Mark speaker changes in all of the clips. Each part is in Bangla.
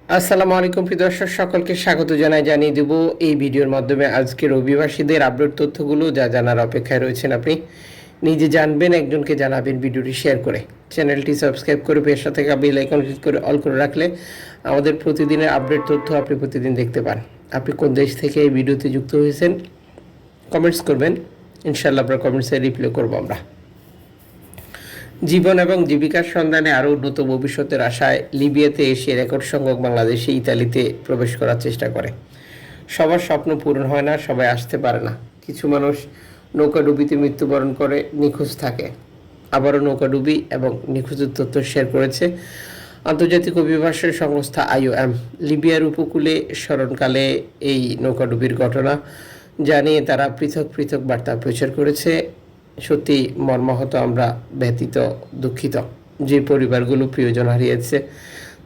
Speaker 1: আসসালামু আলাইকুম প্রিয় দর্শক, সকলকে স্বাগত জানিয়ে দেব এই ভিডিওর মাধ্যমে আজকের অভিবাসীদের আপডেট তথ্যগুলো যা জানার অপেক্ষায় রয়েছেন। আপনি নিজে জানবেন, একজনকে জানাবেন ভিডিওটি শেয়ার করে। চ্যানেলটি সাবস্ক্রাইব করে পেশা থেকে বেল আইকন ক্লিক করে অল করে রাখলে আমাদের প্রতিদিনের আপডেট তথ্য আপনি প্রতিদিন দেখতে পান। আপনি কোন দেশ থেকে এই ভিডিওতে যুক্ত হয়েছেন কমেন্টস করবেন, ইনশাআল্লাহ আপনার কমেন্টসে রিপ্লাই করবো আমরা। জীবন এবং জীবিকার সন্ধানে আরও উন্নত ভবিষ্যতের আশায় লিবিয়াতে এসে রেকর্ড সংখ্যক বাংলাদেশি ইতালিতে প্রবেশ করার চেষ্টা করে। সবার স্বপ্ন পূরণ হয় না, সবাই আসতে পারে না। কিছু মানুষ নৌকাডুবিতে মৃত্যুবরণ করে নিখোঁজ থাকে, আবারও নৌকাডুবি এবং নিখোঁজের তথ্য শেয়ার করেছে আন্তর্জাতিক অভিবাসন সংস্থা IOM। লিবিয়ার উপকূলে স্মরণকালে এই নৌকাডুবির ঘটনা জানিয়ে তারা পৃথক পৃথক বার্তা প্রচার করেছে। সত্যি মর্মাহত, আমরা ব্যতীত দুঃখিত। যে পরিবারগুলো প্রিয়জন হারিয়েছে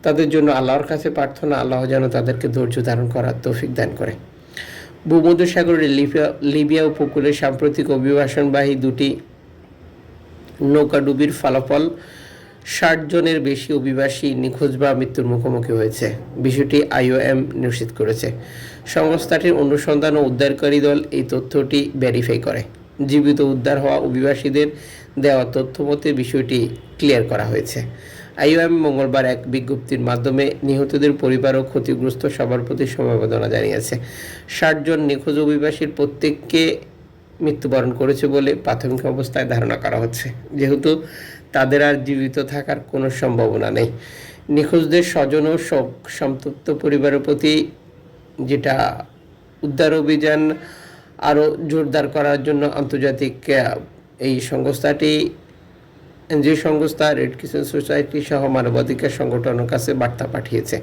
Speaker 1: তাদের জন্য আল্লাহর কাছে প্রার্থনা, আল্লাহ যেন তাদেরকে ধৈর্য ধারণ করার তৌফিক দান করে। ভূমধ্যসাগরের লিবিয়া উপকূলে সাম্প্রতিক অভিবাসনবাহী দুটি নৌকাডুবির ফলাফল 60 জনের বেশি অভিবাসী নিখোঁজ বা মৃত্যুর মুখোমুখি হয়েছে। বিষয়টি IOM নিশ্চিত করেছে। সংস্থাটির অনুসন্ধান ও উদ্ধারকারী দল এই তথ্যটি ভেরিফাই করে। জীবিত উদ্ধার হওয়া অভিবাসীদের দেওয়া তথ্য মতে বিষয়টি ক্লিয়ার করা হয়েছে। IOM মঙ্গলবার এক বিজ্ঞপ্তির মাধ্যমে নিহতদের পরিবার ও ক্ষতিগ্রস্ত সবার প্রতি সমবেদনা জানিয়েছে। 60 জন নিখোঁজ অভিবাসীর প্রত্যেককে মৃত্যুবরণ করেছে বলে প্রাথমিক অবস্থায় ধারণা করা হচ্ছে, যেহেতু তাদের আর জীবিত থাকার কোনো সম্ভাবনা নেই। নিখোঁজদের স্বজন ও সন্তপ্ত পরিবারের প্রতি যেটা উদ্ধার অভিযান আরও জোরদার করার জন্য আন্তর্জাতিক এই সংস্থাটি এনজিও সংস্থা রেড ক্রিসেন্ট সোসাইটি সহ মানবাধিকার সংগঠনের কাছে বার্তা পাঠিয়েছে।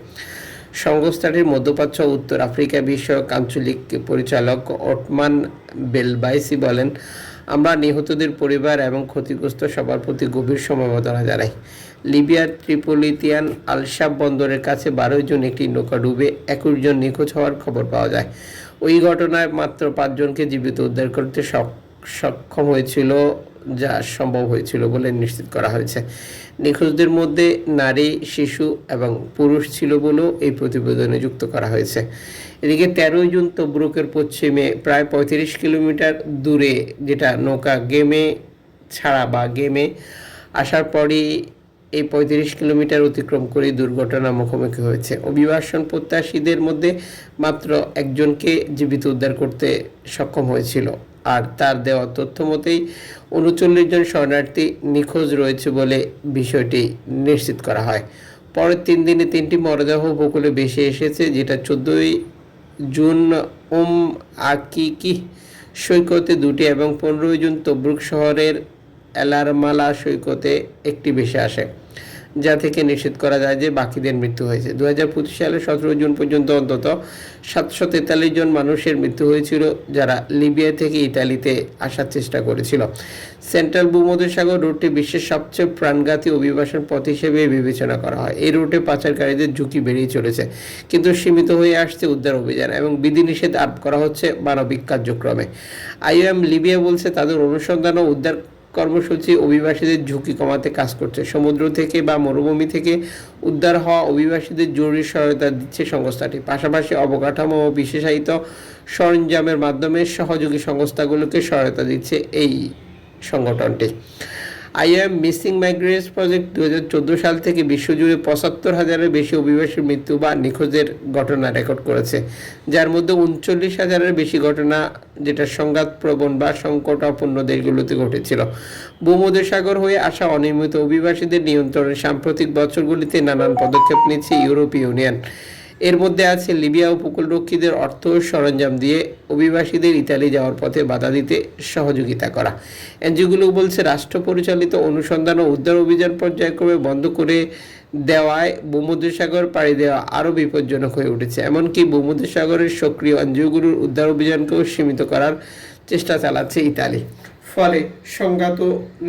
Speaker 1: সংস্থাটির মধ্যপ্রাচ্য ও উত্তর আফ্রিকা বিষয়ক আঞ্চলিক পরিচালক ওটমান বেলবাইসি বলেন, আমরা নিহতদের পরিবার এবং ক্ষতিগ্রস্ত সবার প্রতি গভীর সমবেদনা জানাই। লিবিয়ার ট্রিপোলিতিয়ান আলশাব বন্দরের কাছে 12 জন একটি নৌকা ডুবে 21 জন নিখোঁজ হওয়ার খবর পাওয়া যায়। ওই ঘটনায় মাত্র 5 জনকে জীবিত উদ্ধার করতে সক্ষম হয়েছিল, যা সম্ভব হয়েছিল বলে নিশ্চিত করা হয়েছে। নিখোঁজদের মধ্যে নারী, শিশু এবং পুরুষ ছিল বলেও এই প্রতিবেদনে যুক্ত করা হয়েছে। এদিকে 13 জুন তবরুকের পশ্চিমে প্রায় 35 কিলোমিটার দূরে, যেটা নৌকা গেমে আসার পরই এই 35 কিলোমিটার অতিক্রম করে দুর্ঘটনার মুখোমুখি হয়েছে। অভিবাসন প্রত্যাশীদের মধ্যে মাত্র একজনকে জীবিত উদ্ধার করতে সক্ষম হয়েছিল, আর তার দেওয়া তথ্য মতেই 39 জন শরণার্থী নিখোঁজ রয়েছে বলে বিষয়টি নিশ্চিত করা হয়। পরের 3 দিনে 3টি মরদেহ উপকূলে ভেসে এসেছে, যেটা 14 জুন আকিকি সৈকতে 2টি এবং 15 জুন তবরুক শহরের এলারমালা সৈকতে একটি ভেসে আসে, যা থেকে নিশ্চিত করা যায় যে বাকিদের মৃত্যু হয়েছে। 2025 সালের 17 জুন পর্যন্ত অন্তত 743 জন মানুষের মৃত্যু হয়েছিল, যারা লিবিয়া থেকে ইতালিতে আসার চেষ্টা করেছিল। সেন্ট্রাল ভূমধ্যসাগর রুটটি বিশ্বের সবচেয়ে প্রাণঘাতী অভিবাসন পথ হিসেবে বিবেচনা করা হয়। এই রুটে পাচারকারীদের ঝুঁকি বেড়েই চলেছে, কিন্তু সীমিত হয়ে আসছে উদ্ধার অভিযান এবং বিধিনিষেধ আরোপ করা হচ্ছে মানবিক কার্যক্রমে। IOM লিবিয়া বলছে তাদের অনুসন্ধান ও উদ্ধার কর্মসূচি অভিবাসীদের ঝুঁকি কমাতে কাজ করছে। সমুদ্র থেকে বা মরুভূমি থেকে উদ্ধার হওয়া অভিবাসীদের জরুরি সহায়তা দিচ্ছে সংস্থাটি। পাশাপাশি অবকাঠামো ও বিশেষায়িত সরঞ্জামের মাধ্যমে সহযোগী সংস্থাগুলোকে সহায়তা দিচ্ছে এই সংগঠনটি। IOM মিসিং মাইগ্রেন্টস প্রজেক্ট 2014 সাল থেকে বিশ্বজুড়ে 75,000-এর বেশি অভিবাসীর মৃত্যু বা নিখোঁজের ঘটনা রেকর্ড করেছে, যার মধ্যে 39,000-এর বেশি ঘটনা যেটা সংঘাতপ্রবণ বা সংকটাপন্ন দেশগুলোতে ঘটেছিল। ভূমধ্যসাগর হয়ে আসা অনিয়মিত অভিবাসীদের নিয়ন্ত্রণে সাম্প্রতিক বছরগুলিতে নানান পদক্ষেপ নিচ্ছে ইউরোপীয় ইউনিয়ন। এর মধ্যে আছে লিবিয়া উপকূলরক্ষীদের অর্থ ও সরঞ্জাম দিয়ে অভিবাসীদের ইতালি যাওয়ার পথে বাধা দিতে সহযোগিতা করা। এনজিওগুলো বলছে রাষ্ট্র পরিচালিত অনুসন্ধান ও উদ্ধার অভিযান পর্যায়ক্রমে বন্ধ করে দেওয়ায় ভূমধ্যসাগর পাড়ি দেওয়া আরও বিপজ্জনক হয়ে উঠেছে। এমনকি ভূমধ্যসাগরের সক্রিয় এনজিওগুলোর উদ্ধার অভিযানকেও সীমিত করার চেষ্টা চালাচ্ছে ইতালি। ফলে সংঘাত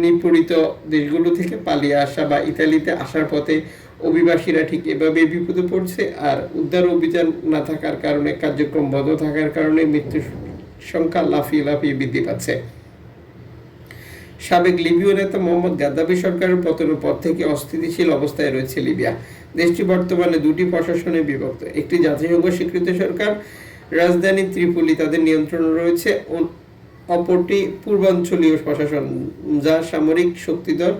Speaker 1: নিপীড়িত দেশগুলো থেকে পালিয়ে আসা বা ইতালিতে আসার পথে অভিবাসীরা ঠিক এভাবে বিপদে পড়ছে, আর উদ্ধার অভিযান না থাকার কারণে, কার্যক্রম বন্ধ থাকার কারণে মৃত্যুর সংখ্যা লাফিয়ে বৃদ্ধি পাচ্ছে। সাবেক লিবীয় নেতা মোহাম্মদ গাদ্দাফি সরকারের পতনের পর থেকে অস্থিতিশীল অবস্থায় রয়েছে লিবিয়া। দেশটি বর্তমানে দুটি প্রশাসনে বিভক্ত, একটি জাতিসংঘ স্বীকৃত সরকার রাজধানী ত্রিপলি তাদের নিয়ন্ত্রণে রয়েছে, অপরটি পূর্বাঞ্চলীয় প্রশাসন যা সামরিক শক্তিধর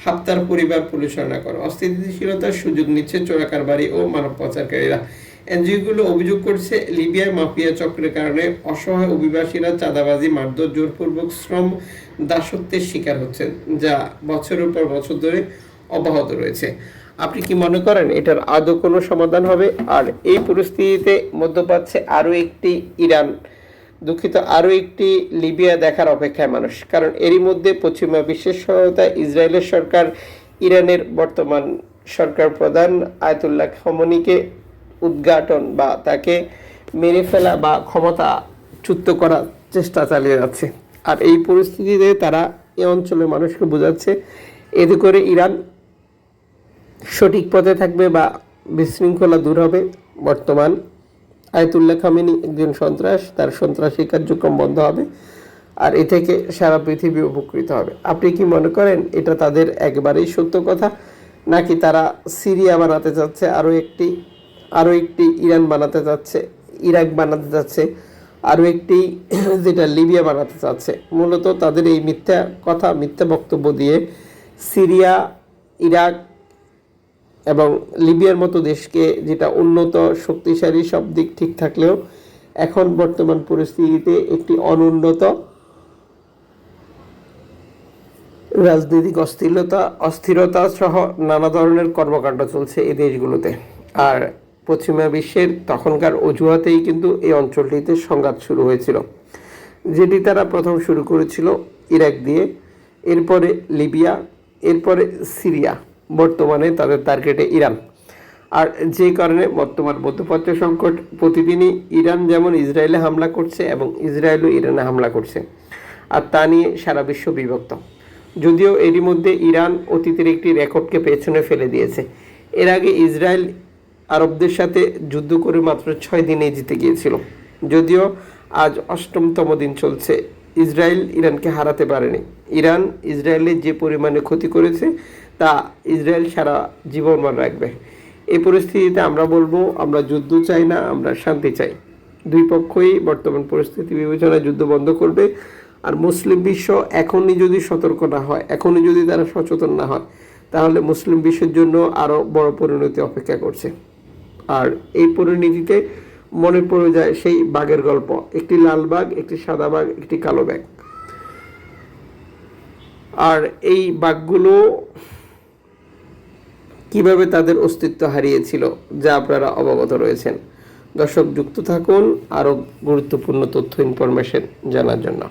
Speaker 1: হাফতার পরিবার পরিচালনা করে। অস্থিতিশীলতার সুযোগ নিচ্ছে চোরাকারবারি ও মানব পাচারকারীরা। এনজিওগুলো অভিযোগ করছে লিবিয়ায় মাফিয়া চক্রের কারণে অসহায় অভিবাসীরা চাঁদাবাজি, মারধর, জোরপূর্বক শ্রম, দাসত্বের শিকার হচ্ছেন, যা বছরের পর বছর ধরে অব্যাহত রয়েছে। আপনি কি মনে করেন এটার আদৌ কোনো সমাধান হবে? আর এই পরিস্থিতিতে মধ্যপ্রাচ্যে আরও একটি ইরান, দুঃখিত, আরও একটি লিবিয়া দেখার অপেক্ষায় মানুষ। কারণ এরই মধ্যে পশ্চিমা বিশ্বের সহায়তায় ইসরায়েলের সরকার ইরানের বর্তমান সরকার প্রধান আয়াতুল্লাহ খামেনিকে উদ্ঘাটন বা তাকে মেরে ফেলা বা ক্ষমতাচ্যুত করার চেষ্টা চালিয়ে যাচ্ছে। আর এই পরিস্থিতিতে তারা এই অঞ্চলের মানুষকে বোঝাচ্ছে এতে করে ইরান সঠিক পথে থাকবে বা বিশৃঙ্খলা দূর হবে। বর্তমান আয়াতুল্লাহ খামেনি একজন সন্ত্রাস, তার সন্ত্রাসী কার্যক্রম বন্ধ হবে আর এ থেকে সারা পৃথিবী উপকৃত হবে। আপনি কি মনে করেন এটা তাদের একবারেই সত্য কথা, নাকি তারা সিরিয়া বানাতে চাচ্ছে, আরও একটি ইরান বানাতে চাচ্ছে, ইরাক বানাতে চাচ্ছে, আরও একটি যেটা লিবিয়া বানাতে চাচ্ছে? মূলত তাদের এই মিথ্যা কথা, মিথ্যা বক্তব্য দিয়ে সিরিয়া, ইরাক এবং লিবিয়ার মতো দেশকে, যেটা উন্নত শক্তিশালী সব দিক ঠিক থাকলেও এখন বর্তমান পরিস্থিতিতে একটি অনুন্নত রাজনৈতিক অস্থিরতা সহ নানা ধরনের কর্মকাণ্ড চলছে এই দেশগুলোতে। আর পশ্চিমা বিশ্বের তখনকার অজুহাতেই কিন্তু এই অঞ্চলটিতে সংঘাত শুরু হয়েছিল, যেটি তারা প্রথম শুরু করেছিল ইরাক দিয়ে, এরপরে লিবিয়া, এরপরে সিরিয়া, বর্তমানে তাদের টার্গেটে ইরান। আর যে কারণে বর্তমান মধ্যপ্রাচ্য সংকট, প্রতিদিনই ইরান যেমন ইসরায়েলে হামলা করছে এবং ইসরায়েলও ইরানে হামলা করছে, আর তা নিয়ে সারা বিশ্ব বিভক্ত। যদিও এরই মধ্যে ইরান অতীতের একটি রেকর্ডকে পেছনে ফেলে দিয়েছে। এর আগে ইসরায়েল আরবদের সাথে যুদ্ধ করে মাত্র 6 দিনে জিতে গিয়েছিল। যদিও আজ 8তম দিন চলছে, ইসরায়েল ইরানকে হারাতে পারেনি। ইরান ইসরায়েলের যে পরিমাণে ক্ষতি করেছে তা ইসরায়েল সারা জীবন মনে রাখবে। এই পরিস্থিতিতে আমরা বলবো, আমরা যুদ্ধ চাই না, আমরা শান্তি চাই। দুই পক্ষই বর্তমান পরিস্থিতি বিবেচনায় যুদ্ধ বন্ধ করবে। আর মুসলিম বিশ্ব এখনই যদি সতর্ক না হয়, এখনই যদি তারা সচেতন না হয়, তাহলে মুসলিম বিশ্বের জন্য আরও বড় পরিণতি অপেক্ষা করছে। আর এই পরিণতিতে মনে পড়ে যায় সেই বাঘের গল্প, একটি লাল বাঘ, একটি সাদা বাঘ, একটি কালো বাঘ। আর এই বাঘগুলো কিভাবে তাদের অস্তিত্ব হারিয়েছিল যা আপনারা অবগত রয়েছেন। দর্শক, যুক্ত থাকুন আরও গুরুত্বপূর্ণ তথ্য ইনফরমেশন জানার জন্য।